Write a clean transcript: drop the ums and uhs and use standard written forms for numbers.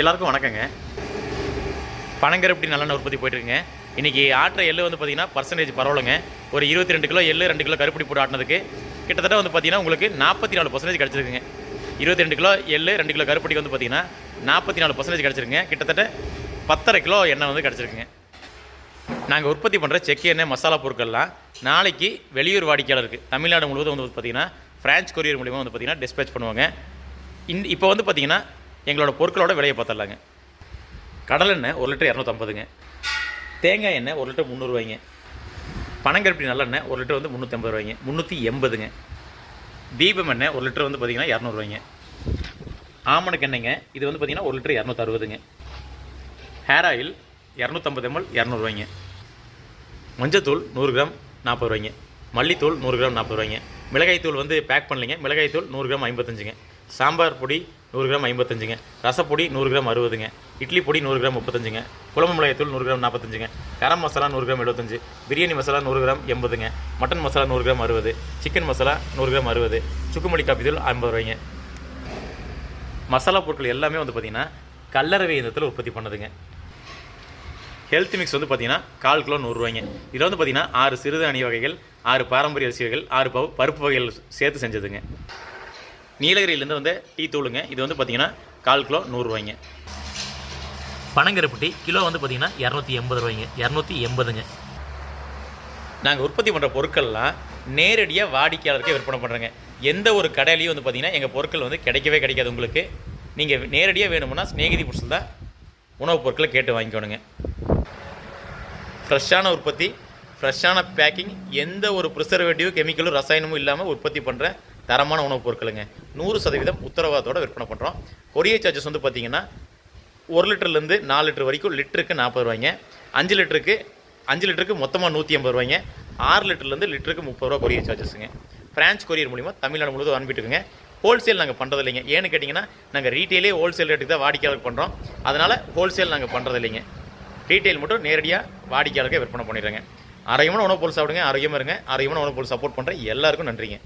எல்லாருக்கும் வணக்கங்க. பனங்கருப்பட்டி நல்லெண்ணெய் உற்பத்தி போயிட்டுருக்குங்க. இன்றைக்கி ஆட்டுற எள்ளு வந்து பார்த்திங்கன்னா பர்சன்டேஜ் பரவாயில்லைங்க. ஒரு 22 கிலோ எள்ளு 2 கிலோ கருப்பட்டி போட்டு ஆட்டினதுக்கு கிட்டத்தட்ட வந்து பார்த்திங்கன்னா உங்களுக்கு 44% கிடச்சிருக்குங்க. 22 கிலோ எள்ளு 2 கிலோ கருப்பட்டிக்கு வந்து பார்த்திங்கன்னா 44% கிடச்சிருக்குங்க. கிட்டத்தட்ட 10.5 கிலோ எண்ணெய் வந்து கிடச்சிருக்குங்க. நாங்கள் உற்பத்தி பண்ணுற செக்கு எண்ணெய் மசாலா பொருட்கள்லாம் நாளைக்கு வெளியூர் வாடிக்கையாளருக்கு தமிழ்நாடு முழுவதும் வந்து பார்த்திங்கன்னா ஃப்ரான்ஸ் கொரியர் மூலிமா வந்து பார்த்திங்கன்னா டிஸ்பேச் பண்ணுவாங்க. இப்போ வந்து பார்த்திங்கன்னா எங்களோட பொருட்களோட விலையை பார்த்துடலாங்க. கடலெண்ணெய் 1 லிட்டர் 250ங்க. தேங்காய் எண்ணெய் 1 லிட்டர் 300 ரூபாய்ங்க. பனங்கருப்பட்டி நல்லெண்ணெய் 1 லிட்டர் வந்து 350 ரூபாய்ங்க, 380ங்க. தீபம் எண்ணெய் 1 லிட்டர் வந்து பார்த்திங்கன்னா 200 ரூபாய்ங்க. ஆமணக்கு எண்ணெய்ங்க இது வந்து பார்த்திங்கன்னா 1 லிட்டர் 260ங்க. ஹேர் ஆயில் 250 ml 200 ரூபாய்ங்க. மஞ்சத்தூள் 100 கிராம் 40 ரூபாய்ங்க. மல்லித்தூள் 100 கிராம் 40 ரூபாய்ங்க. மிளகாய்த்தூள் வந்து பேக் பண்ணலைங்க. மிளகாய்த்தூள் 100 கிராம் 55ங்க. சாம்பார் பொடி 100 கிராம் 55ங்க. ரசப்பொடி 100 கிராம் 60ங்க. இட்லி பொடி 100 கிராம் 35ங்க. குழம்பு மிளகாய்த்தூள் 100 கிராம் 45ங்க. கரம் மசாலா 100 கிராம் 75. பிரியாணி மசாலா 100 கிராம் 80ங்க. Mutton masala 100 gram 60. Chicken masala 100 gram 60. சுக்குமல்லி காப்பி தூள் 50 ரூபாய்ங்க. மசாலா பொருட்கள் எல்லாமே வந்து பார்த்திங்கன்னா கல்லறவை இயந்திரத்தில் உற்பத்தி பண்ணதுங்க. ஹெல்த் மிக்ஸ் வந்து பார்த்திங்கன்னா 1/4 கிலோ 100 ரூபாய்ங்க. இதில் வந்து பார்த்திங்கன்னா 6 சிறுதானிய வகைகள், 6 பாரம்பரிய அரிசி வகைகள், 6 பருப்பு வகைகள் சேர்த்து செஞ்சதுங்க. நீலகிரியிலேருந்து வந்து டீ தூளுங்க. இது வந்து பார்த்திங்கன்னா 1/4 கிலோ 100 ரூபாய்ங்க. பனங்கருப்பட்டி கிலோ வந்து பார்த்திங்கன்னா 280 ரூபாய்ங்க, 280ங்க. நாங்கள் உற்பத்தி பண்ணுற பொருட்கள்லாம் நேரடியாக வாடிக்கையாளருக்கே விற்பனை பண்ணுறோங்க. எந்த ஒரு கடையிலையும் வந்து பார்த்திங்கன்னா எங்கள் பொருட்கள் வந்து கிடைக்கவே கிடைக்காது. உங்களுக்கு நீங்கள் நேரடியாக வேணுமுன்னா ஸ்நேகிதி புட்ஸில் தான் உணவுப் பொருட்களை கேட்டு வாங்கிக்கணுங்க. ஃப்ரெஷ்ஷான உற்பத்தி, ஃப்ரெஷ்ஷான பேக்கிங், எந்த ஒரு ப்ரிசர்வேட்டிவ் கெமிக்கலும் ரசாயனமும் இல்லாமல் உற்பத்தி பண்ணுற தரமான உணவுப் பொருட்களுங்க. 100% உத்தரவாதத்தோடு விற்பனை பண்ணுறோம். கொரியர் சார்ஜஸ் வந்து பார்த்திங்கன்னா 1 லிட்டர்லேருந்து 4 லிட்டர் வரைக்கும் லிட்டருக்கு 40 ரூபாய்ங்க. 5 லிட்டருக்கு மொத்தமாக 150 ரூபாய்ங்க. 6 லிட்டர்லேருந்து லிட்டருக்கு 30 ரூபா கொரியர் சார்ஜஸுங்க. ஃப்ரான்ஸ் கொரியர் மூலிமா தமிழ்நாடு முழுவதும் அனுப்பிட்டுருக்குங்க. ஹோல்சேல் நாங்கள் பண்ணுறது இல்லைங்க. ஏன்னு கேட்டிங்கன்னா நாங்கள் ரீட்டெயிலே ஹோல்சேல் ரேட்டுக்கு தான் வாடிக்கையாளருக்கு பண்ணுறோம். அதனால் ஹோல்சேல் நாங்கள் பண்ணுறது இல்லைங்க. ரீட்டெயில் மட்டும் நேரடியாக வாடிக்கையாளருக்கே விற்பனை பண்ணிடுறேங்க. ஆரோக்கியமான உணவு பொருள் சாப்பிடுங்க, ஆரோக்கியமாக இருங்க. ஆரோக்கியமான உணவு பொருள் சப்போர்ட் பண்ணுற எல்லாருக்கும் நன்றிங்க.